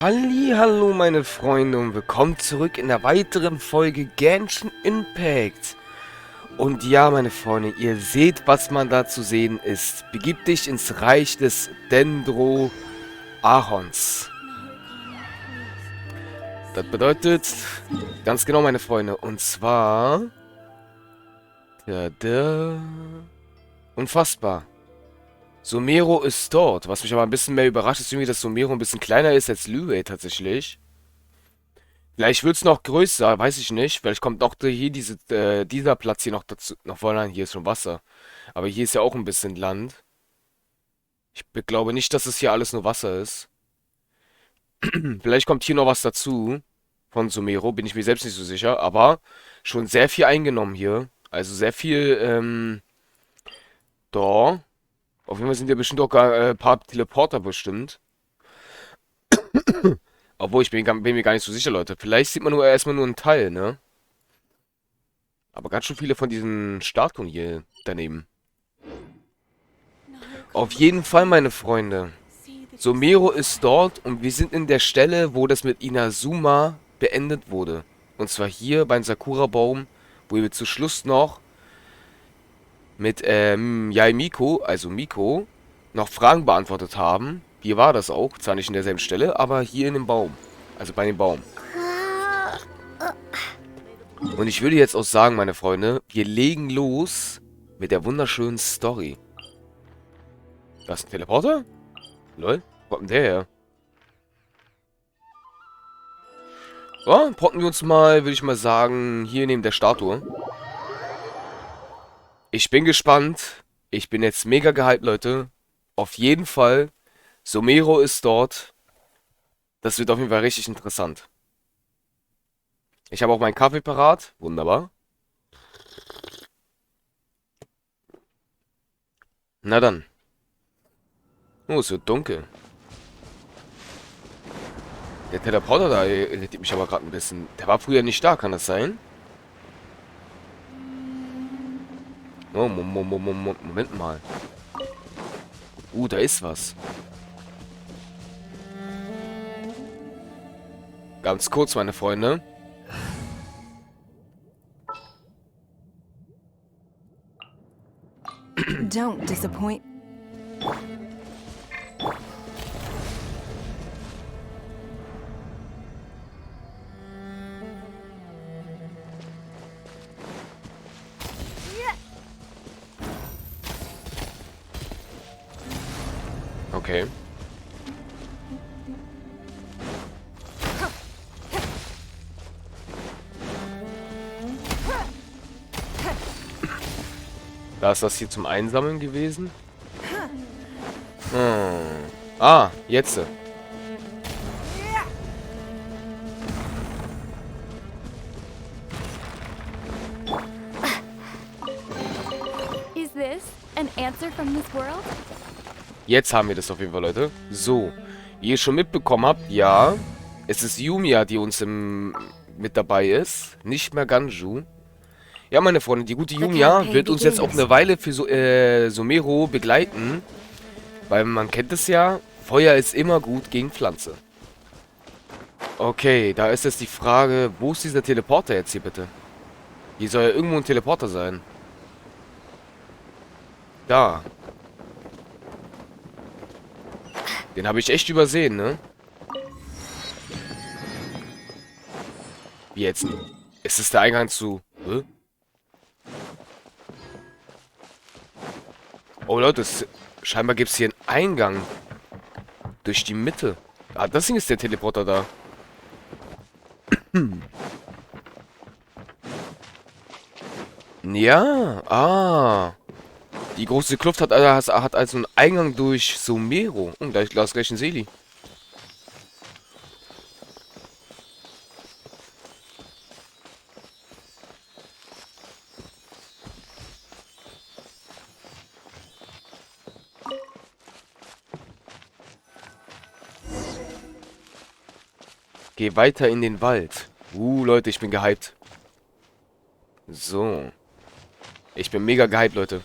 Hallo meine Freunde und willkommen zurück in der weiteren Folge Genshin Impact. Und ja, meine Freunde, ihr seht, was man da zu sehen ist. Begib dich ins Reich des Dendro-Ahorns. Das bedeutet, ganz genau, meine Freunde, und zwar... Unfassbar. Sumeru ist dort. Was mich aber ein bisschen mehr überrascht, ist irgendwie, dass Sumeru ein bisschen kleiner ist als Liyue tatsächlich. Vielleicht wird es noch größer, weiß ich nicht. Vielleicht kommt noch hier dieser Platz hier noch dazu. Noch vorne, hier ist schon Wasser. Aber hier ist ja auch ein bisschen Land. Glaube nicht, dass es hier alles nur Wasser ist. Vielleicht kommt hier noch was dazu. Von Sumeru, bin ich mir selbst nicht so sicher. Aber schon sehr viel eingenommen hier. Also sehr viel, da. Auf jeden Fall sind ja bestimmt auch ein paar Teleporter bestimmt. Obwohl, bin mir gar nicht so sicher, Leute. Vielleicht sieht man nur erstmal nur einen Teil, ne? Aber ganz schön viele von diesen Statuen hier daneben. Auf jeden Fall, meine Freunde. Sumeru ist dort und wir sind in der Stelle, wo das mit Inazuma beendet wurde. Und zwar hier beim Sakura-Baum, wo wir zu Schluss noch mit Yaimiko, also Miko, noch Fragen beantwortet haben. Hier war das auch, zwar nicht in derselben Stelle, aber hier in dem Baum. Also bei dem Baum. Und ich würde jetzt auch sagen, meine Freunde, wir legen los mit der wunderschönen Story. Da ist ein Teleporter? Lol, wo kommt denn der her? So, pocken wir uns mal, würde ich mal sagen, hier neben der Statue. Ich bin gespannt. Ich bin jetzt mega gehypt, Leute. Auf jeden Fall. Sumeru ist dort. Das wird auf jeden Fall richtig interessant. Ich habe auch meinen Kaffee parat. Wunderbar. Na dann. Oh, es wird dunkel. Der Teleporter da irritiert mich aber gerade ein bisschen. Der war früher nicht da, kann das sein? Oh, Moment mal. Da ist was. Ganz kurz, meine Freunde. Don't disappoint. Okay. Da ist das hier zum Einsammeln gewesen. Jetzt. Is this an answer from this world? Jetzt haben wir das auf jeden Fall, Leute. So, wie ihr schon mitbekommen habt, ja, es ist Yumiya, die uns mit dabei ist. Nicht mehr Ganju. Ja, meine Freunde, die gute Yumiya wird uns jetzt auch eine Weile für Sumeru begleiten. Weil man kennt es ja, Feuer ist immer gut gegen Pflanze. Okay, da ist jetzt die Frage, wo ist dieser Teleporter jetzt hier bitte? Hier soll ja irgendwo ein Teleporter sein. Da. Den habe ich echt übersehen, ne? Wie jetzt? Ist es der Eingang zu... Hä? Oh Leute, scheinbar gibt es hier einen Eingang. Durch die Mitte. Ah, deswegen ist der Teleporter da. Ja, Die große Kluft hat also einen Eingang durch Sumeru. Und gleich ein Seeli. Geh weiter in den Wald. Leute, ich bin gehypt. So. Ich bin mega gehypt, Leute.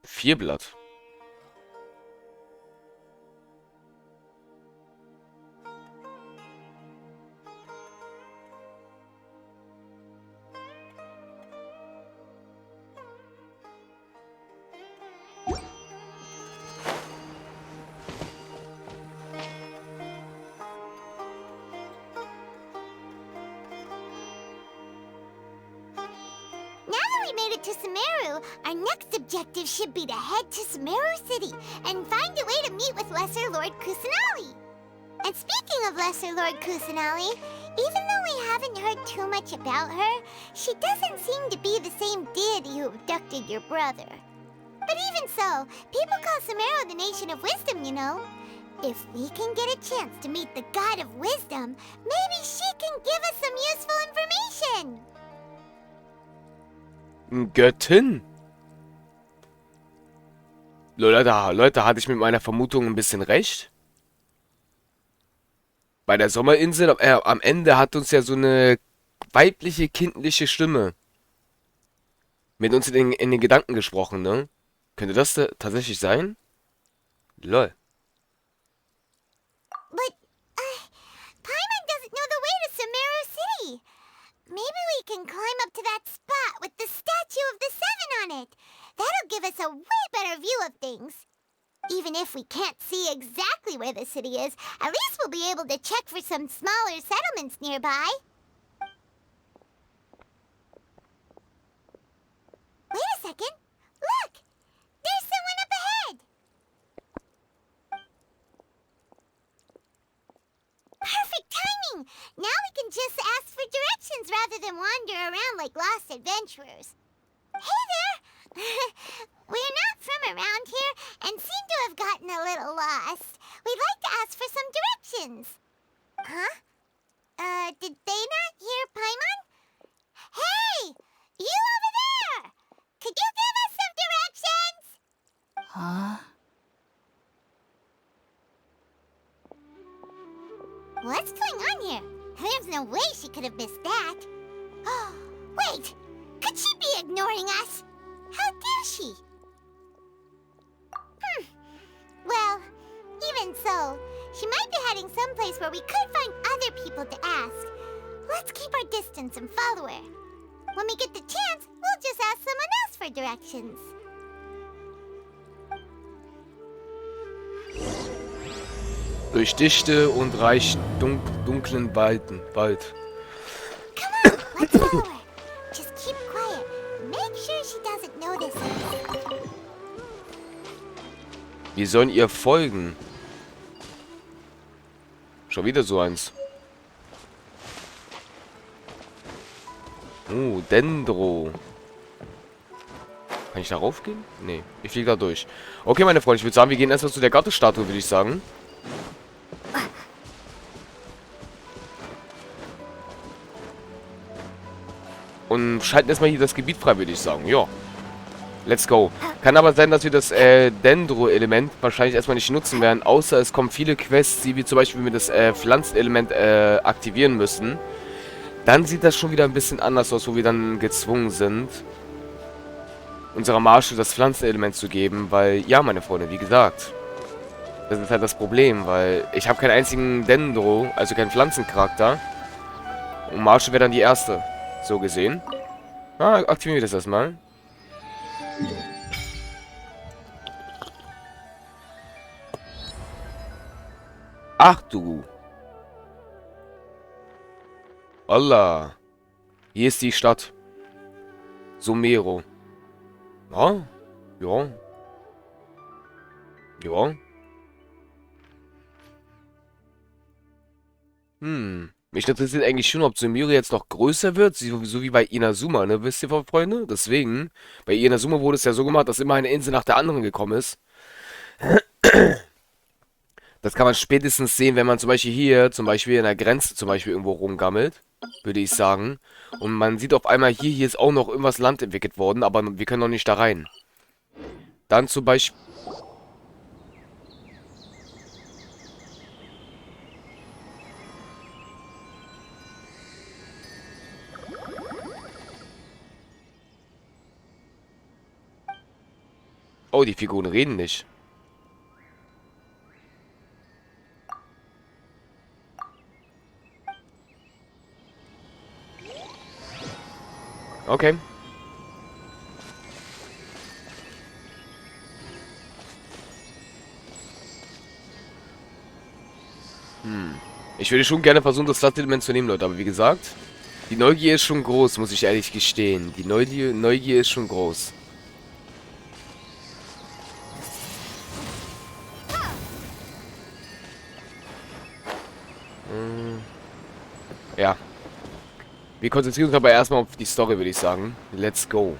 Vierblatt. made it to Sumeru, our next objective should be to head to Sumeru City and find a way to meet with Lesser Lord Kusanali. And speaking of Lesser Lord Kusanali, even though we haven't heard too much about her, she doesn't seem to be the same deity who abducted your brother. But even so, people call Sumeru the Nation of Wisdom, you know. If we can get a chance to meet the God of Wisdom, maybe she can give us some useful information. Göttin? Leute, hatte ich mit meiner Vermutung ein bisschen recht? Bei der Sommerinsel, am Ende hat uns ja so eine weibliche, kindliche Stimme mit uns in den Gedanken gesprochen, ne? Könnte das tatsächlich sein? Lol. But, Paimon doesn't know the way to Sumeru City. Maybe we can climb up to that spot with the statue of the Seven on it. That'll give us a way better view of things. Even if we can't see exactly where the city is, at least we'll be able to check for some smaller settlements nearby. Wait a second. Look! There's someone up ahead! Perfect timing! Now we can just ask for directions rather than wander around like lost adventurers. Hey there! We're not from around here and seem to have gotten a little lost. We'd like to ask for some directions. Huh? Did they not hear Paimon? Hey! You over there! Could you give us some directions? Huh? What's going on here? There's no way she could have missed that. Oh, wait! Could she be ignoring us? How dare she? Well, even so, she might be heading someplace where we could find other people to ask. Let's keep our distance and follow her. When we get the chance, we'll just ask someone else for directions. Durch dichte und reich dunklen Wald. Come on, let's follow her. Just keep quiet. Make sure she doesn't notice us. Wir sollen ihr folgen. Schon wieder so eins. Oh, Dendro. Kann ich da raufgehen? Nee, ich fliege da durch. Okay, meine Freunde, ich würde sagen, wir gehen erstmal zu der Gottesstatue, würde ich sagen. Und schalten erstmal hier das Gebiet frei, würde ich sagen. Ja. Let's go. Kann aber sein, dass wir das Dendro-Element wahrscheinlich erstmal nicht nutzen werden, außer es kommen viele Quests, die wir zum Beispiel mit das Pflanzenelement aktivieren müssen. Dann sieht das schon wieder ein bisschen anders aus, wo wir dann gezwungen sind, unserer Marschall das Pflanzenelement zu geben, weil, ja, meine Freunde, wie gesagt, das ist halt das Problem, weil ich habe keinen einzigen Dendro, also keinen Pflanzencharakter. Und Marschall wäre dann die erste, so gesehen. Aktivieren wir das erstmal. Ach du. Allah. Hier ist die Stadt. Sumeru. Ja. Ja. Ja. Mich interessiert eigentlich schon, ob Sumeru jetzt noch größer wird, so wie bei Inazuma, ne? Wisst ihr, Freunde? Deswegen, bei Inazuma wurde es ja so gemacht, dass immer eine Insel nach der anderen gekommen ist. Das kann man spätestens sehen, wenn man zum Beispiel hier, zum Beispiel in der Grenze zum Beispiel irgendwo rumgammelt, würde ich sagen. Und man sieht auf einmal hier ist auch noch irgendwas Land entwickelt worden, aber wir können noch nicht da rein. Dann zum Beispiel... Oh, die Figuren reden nicht. Okay. Ich würde schon gerne versuchen, das Pflanzenelement zu nehmen, Leute. Aber wie gesagt, Die Neugier ist schon groß, muss ich ehrlich gestehen. Die Neugier ist schon groß. Ja. Wir konzentrieren uns aber erstmal auf die Story, würde ich sagen. Let's go.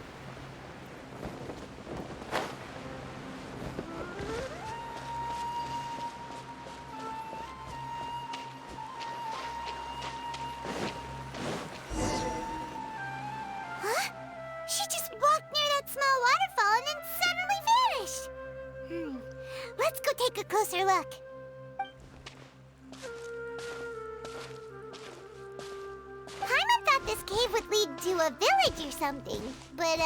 She just walked near that small waterfall and then suddenly vanished. Let's go take a closer look. Paimon thought this cave would lead to a village or something, but,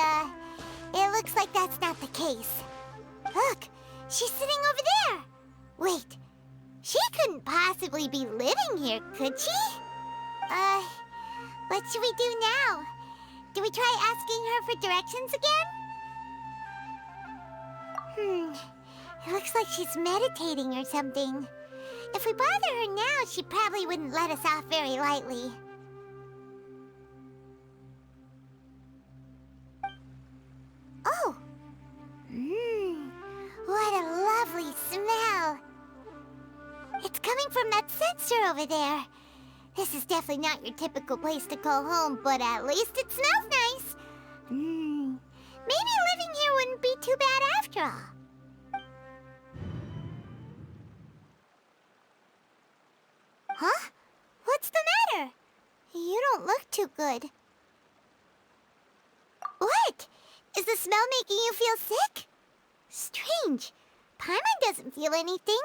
it looks like that's not the case. Look, she's sitting over there. Wait, she couldn't possibly be living here, could she? What should we do now? Do we try asking her for directions again? It looks like she's meditating or something. If we bother her now, she probably wouldn't let us off very lightly. Oh! What a lovely smell! It's coming from that sensor over there. This is definitely not your typical place to call home, but at least it smells nice. Maybe living here wouldn't be too bad after all. Huh? What's the matter? You don't look too good. What? Is the smell making you feel sick? Strange. Paimon doesn't feel anything.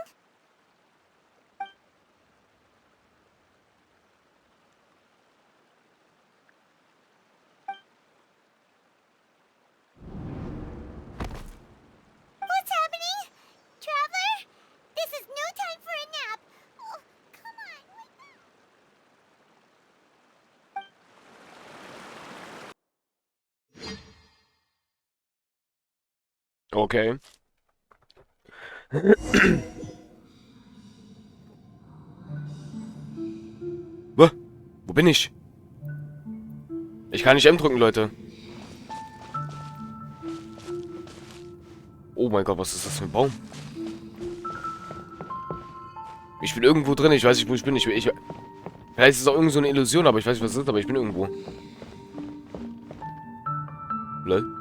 What's happening? Traveler? This is no time for a nap. Oh, come on, wake up. Okay. Wo bin ich? Ich kann nicht M drücken, Leute. Oh mein Gott, was ist das für ein Baum? Ich bin irgendwo drin, ich weiß nicht, wo ich bin. Vielleicht ist es auch irgend so eine Illusion, aber ich weiß nicht, was es ist, aber ich bin irgendwo. Lol.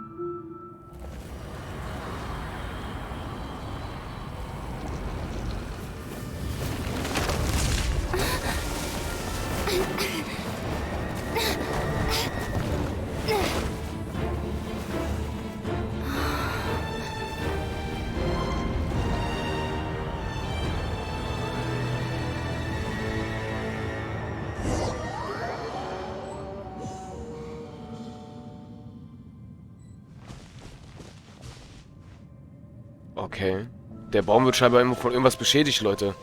Okay. Der Baum wird scheinbar immer von irgendwas beschädigt, Leute.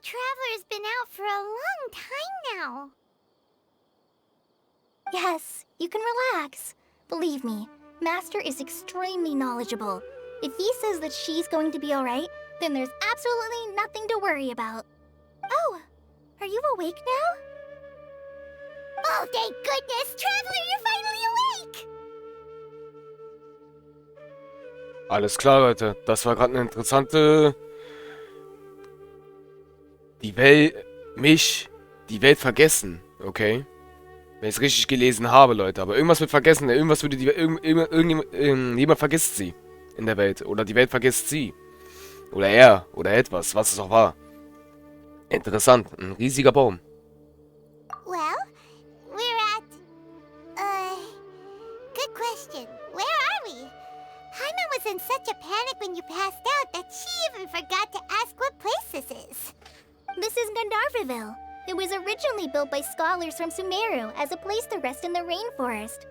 Traveler's been out for a long time now. Yes, you can relax. Believe me, Master is extremely knowledgeable. If he says that she's going to be alright, then there's absolutely nothing to worry about. Oh, are you awake now? Oh, thank goodness! Traveler, you're finally awake! Alles klar, Leute. Das war gerade eine interessante... Die Welt vergessen, okay? Wenn ich es richtig gelesen habe, Leute. Aber irgendwas wird vergessen. Irgendwas würde jemand vergisst sie in der Welt. Oder die Welt vergisst sie. Oder er. Oder etwas, was es auch war. Interessant. Ein riesiger Baum. Well, we're at... Good question. Where are we? Paimon when you passed out that she even forgot to ask what place this is. This is Gandharvaville. It was originally built by scholars from Sumeru as a place to rest in the rainforest.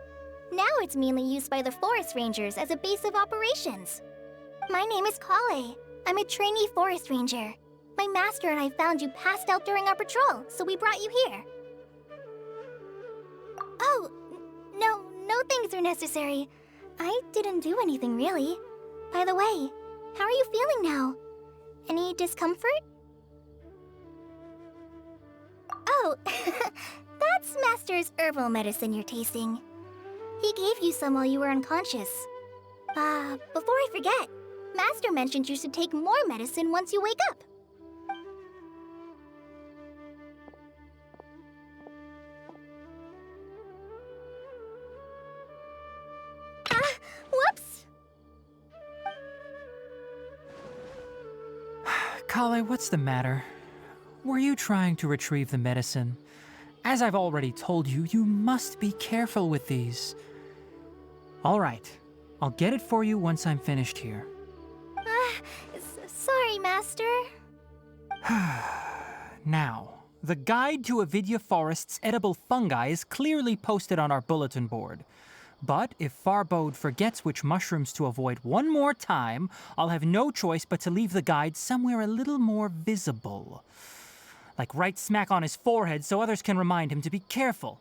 Now it's mainly used by the forest rangers as a base of operations. My name is Kale. I'm a trainee forest ranger. My master and I found you passed out during our patrol, so we brought you here. Oh, no things are necessary. I didn't do anything really. By the way, how are you feeling now? Any discomfort? Oh, that's Master's herbal medicine you're tasting. He gave you some while you were unconscious. Before I forget, Master mentioned you should take more medicine once you wake up. Whoops! Kale, what's the matter? Were you trying to retrieve the medicine? As I've already told you, you must be careful with these. All right, I'll get it for you once I'm finished here. Sorry, Master. Now, the guide to Avidya Forest's edible fungi is clearly posted on our bulletin board. But if Farbode forgets which mushrooms to avoid one more time, I'll have no choice but to leave the guide somewhere a little more visible. Like right smack on his forehead so others can remind him to be careful.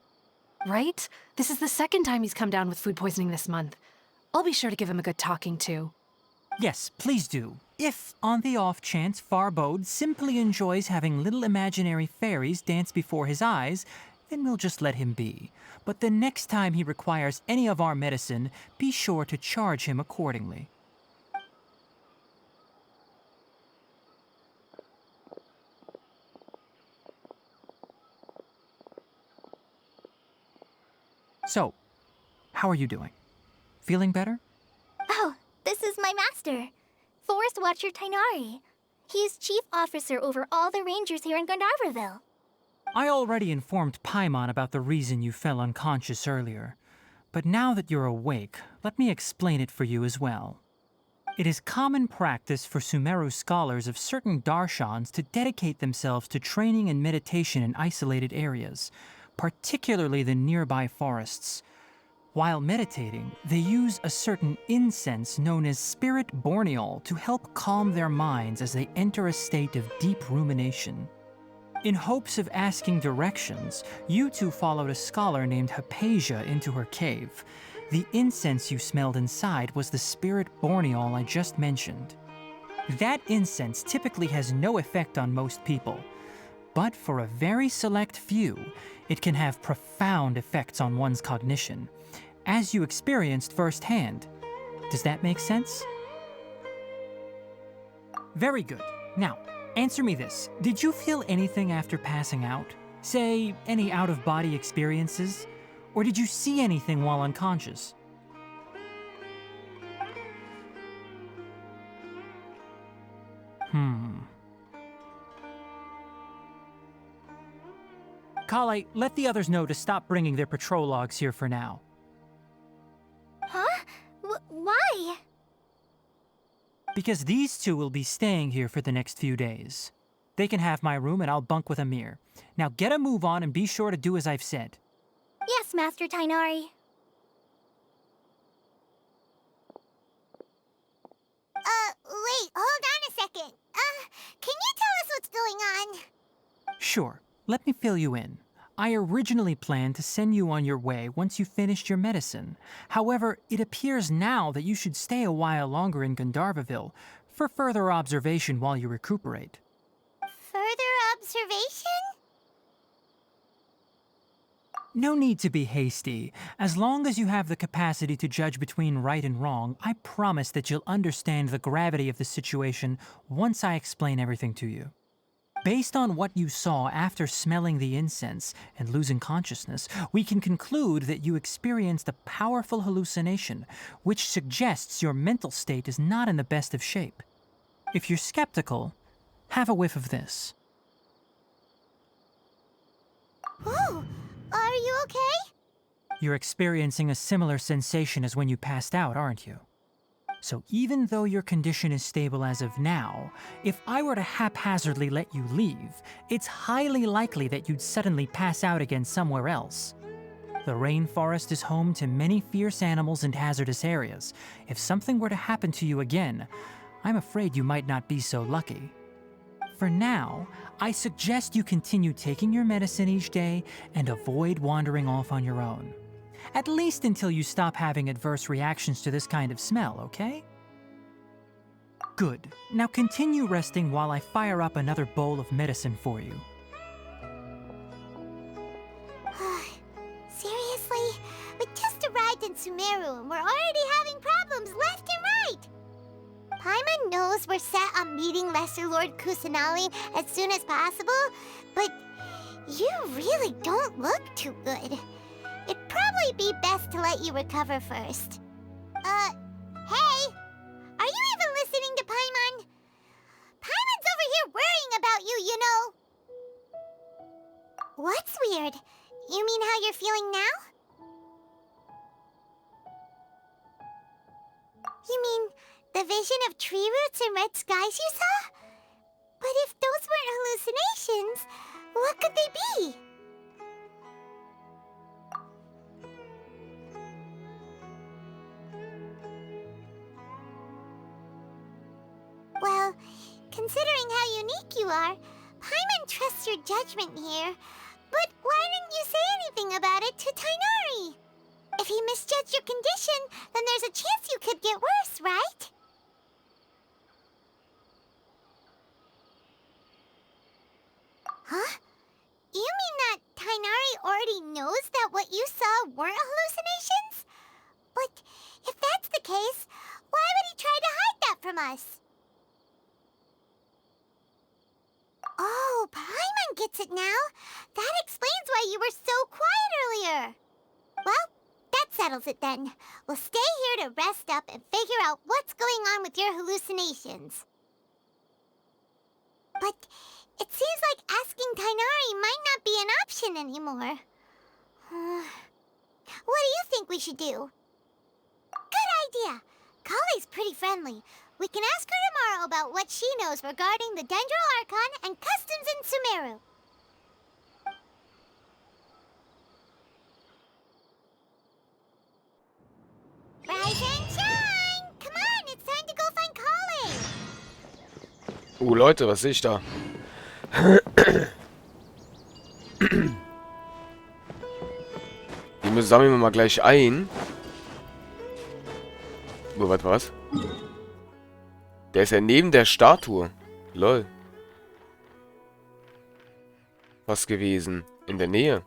Right? This is the second time he's come down with food poisoning this month. I'll be sure to give him a good talking to. Yes, please do. If, on the off chance, Farbode simply enjoys having little imaginary fairies dance before his eyes, then we'll just let him be. But the next time he requires any of our medicine, be sure to charge him accordingly. So, how are you doing? Feeling better? Oh, this is my master, Forest Watcher Tainari. He is chief officer over all the rangers here in Gandharvaville. I already informed Paimon about the reason you fell unconscious earlier. But now that you're awake, let me explain it for you as well. It is common practice for Sumeru scholars of certain darshans to dedicate themselves to training and meditation in isolated areas, particularly the nearby forests. While meditating, they use a certain incense known as spirit borneol to help calm their minds as they enter a state of deep rumination. In hopes of asking directions, you two followed a scholar named Hypatia into her cave. The incense you smelled inside was the spirit borneol I just mentioned. That incense typically has no effect on most people, but for a very select few, it can have profound effects on one's cognition, as you experienced firsthand. Does that make sense? Very good. Now, answer me this. Did you feel anything after passing out? Say, any out-of-body experiences? Or did you see anything while unconscious? Kale, let the others know to stop bringing their patrol logs here for now. Huh? Why? Because these two will be staying here for the next few days. They can have my room and I'll bunk with Amir. Now get a move on and be sure to do as I've said. Yes, Master Tainari. Wait, hold on a second. Can you tell us what's going on? Sure, let me fill you in. I originally planned to send you on your way once you finished your medicine. However, it appears now that you should stay a while longer in Gandharvaville for further observation while you recuperate. Further observation? No need to be hasty. As long as you have the capacity to judge between right and wrong, I promise that you'll understand the gravity of the situation once I explain everything to you. Based on what you saw after smelling the incense and losing consciousness, we can conclude that you experienced a powerful hallucination, which suggests your mental state is not in the best of shape. If you're skeptical, have a whiff of this. Whoa, are you okay? You're experiencing a similar sensation as when you passed out, aren't you? So even though your condition is stable as of now, if I were to haphazardly let you leave, it's highly likely that you'd suddenly pass out again somewhere else. The rainforest is home to many fierce animals and hazardous areas. If something were to happen to you again, I'm afraid you might not be so lucky. For now, I suggest you continue taking your medicine each day and avoid wandering off on your own. At least until you stop having adverse reactions to this kind of smell, okay? Good. Now continue resting while I fire up another bowl of medicine for you. Seriously? We just arrived in Sumeru and we're already having problems left and right! Paimon knows we're set on meeting Lesser Lord Kusanali as soon as possible, but you really don't look too good. It'd probably be best to let you recover first. Hey! Are you even listening to Paimon? Paimon's over here worrying about you, you know! What's weird? You mean how you're feeling now? You mean the vision of tree roots and red skies you saw? But if those weren't hallucinations, what could they be? Well, considering how unique you are, Paimon trusts your judgment here. But why didn't you say anything about it to Tighnari? If he misjudged your condition, then there's a chance you could get worse, right? Huh? You mean that Tighnari already knows that what you saw weren't hallucinations? But if that's the case, why would he try to hide that from us? Oh, Paimon gets it now. That explains why you were so quiet earlier. Well, that settles it then. We'll stay here to rest up and figure out what's going on with your hallucinations. But it seems like asking Tighnari might not be an option anymore. What do you think we should do? Good idea. Kale's pretty friendly. We can ask her tomorrow about what she knows regarding the Dendro Archon and customs in Sumeru. Rise and shine! Come on, it's time to go find Kale! Leute, was sehe ich da? Die sammeln wir mal gleich ein. Was? Der ist ja neben der Statue. Lol. Was gewesen? In der Nähe.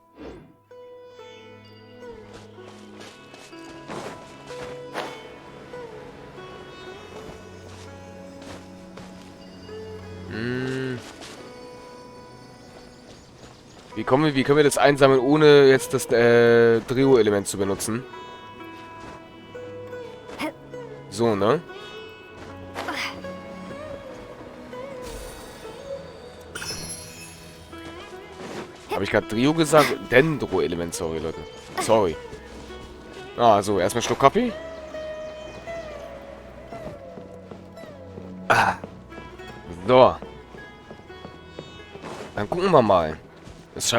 Wie können wir das einsammeln, ohne jetzt das Trio-Element zu benutzen? So, ne? Habe ich gerade Trio gesagt? Dendro-Element, sorry, Leute. Sorry. Ah, so, erstmal Schluck Kaffee. Ah. So. Dann gucken wir mal. Das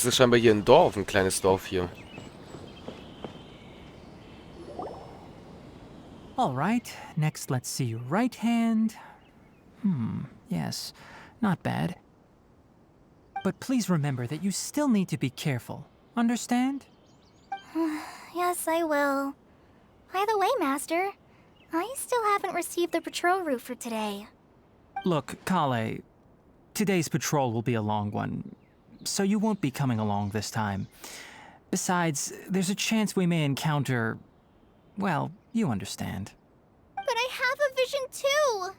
ist scheinbar hier ein Dorf, ein kleines Dorf hier. Alright, next let's see your right hand. Yes, not bad. But please remember that you still need to be careful. Understand? Yes, I will. By the way, Master, I still haven't received the patrol route for today. Look, Kale, today's patrol will be a long one, so you won't be coming along this time. Besides, there's a chance we may encounter... well, you understand. But I have a vision too!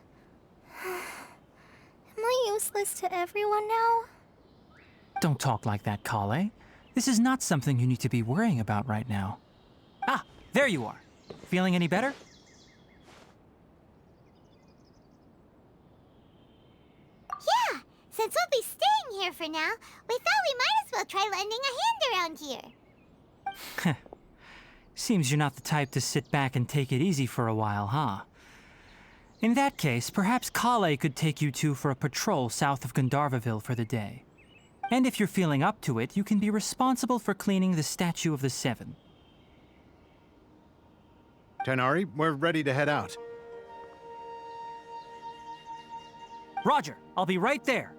Am I useless to everyone now? Don't talk like that, Kale. This is not something you need to be worrying about right now. Ah, there you are. Feeling any better? Yeah, since we'll be staying here for now, we thought we might as well try lending a hand around here. Seems you're not the type to sit back and take it easy for a while, huh? In that case, perhaps Kale could take you two for a patrol south of Gandharvaville for the day. And if you're feeling up to it, you can be responsible for cleaning the Statue of the Seven. Tanari, we're ready to head out. Roger, I'll be right there.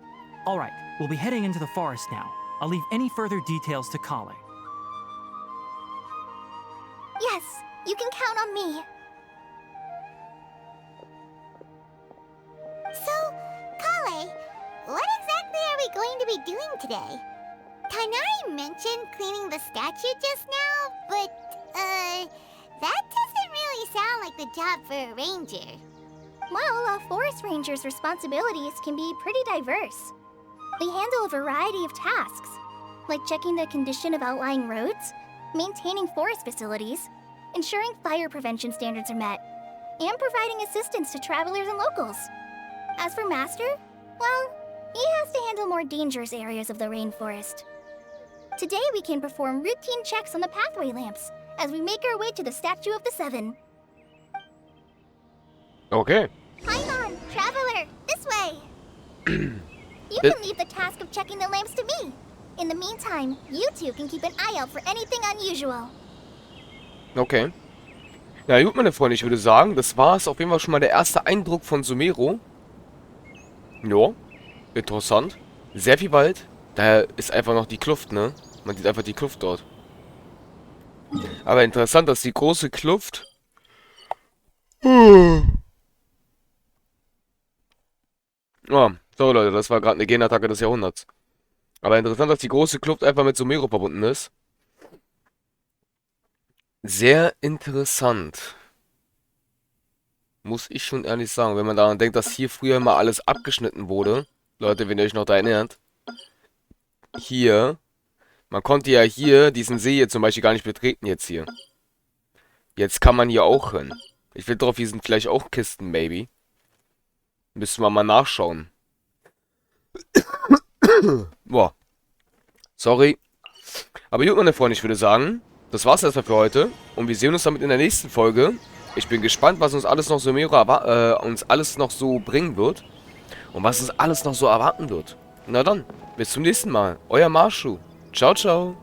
All right, we'll be heading into the forest now. I'll leave any further details to Kale. Yes, you can count on me. So, Kale, what exactly are we going to be doing today? Tanari mentioned cleaning the statue just now, but, that doesn't really sound like the job for a ranger. Well, a forest ranger's responsibilities can be pretty diverse. They handle a variety of tasks, like checking the condition of outlying roads, maintaining forest facilities, ensuring fire prevention standards are met, and providing assistance to travelers and locals. As for Master, well, he has to handle more dangerous areas of the rainforest. Today we can perform routine checks on the pathway lamps as we make our way to the Statue of the Seven. Okay. Paimon, traveler, this way! You can leave the task of checking the lamps to me. In the meantime, you two can keep an eye out for anything unusual. Okay. Ja gut, meine Freunde, ich würde sagen, das war es auf jeden Fall schon mal der erste Eindruck von Sumeru. Ja, interessant. Sehr viel Wald. Da ist einfach noch die Kluft, ne? Man sieht einfach die Kluft dort. Aber interessant, dass die große Kluft... Oh, so Leute, das war gerade eine Genattacke des Jahrhunderts. Aber interessant, dass die große Kluft einfach mit Sumeru verbunden ist. Sehr interessant. Muss ich schon ehrlich sagen. Wenn man daran denkt, dass hier früher mal alles abgeschnitten wurde. Leute, wenn ihr euch noch da erinnert. Hier. Man konnte ja hier diesen See hier zum Beispiel gar nicht betreten jetzt hier. Jetzt kann man hier auch hin. Ich will drauf, hier sind vielleicht auch Kisten, maybe. Müssen wir mal nachschauen. Boah. Sorry. Aber gut, meine Freunde, ich würde sagen, das war's erstmal für heute. Und wir sehen uns damit in der nächsten Folge. Ich bin gespannt, was uns alles noch so bringen wird. Und was uns alles noch so erwarten wird. Na dann, bis zum nächsten Mal. Euer Marschu. Ciao, ciao.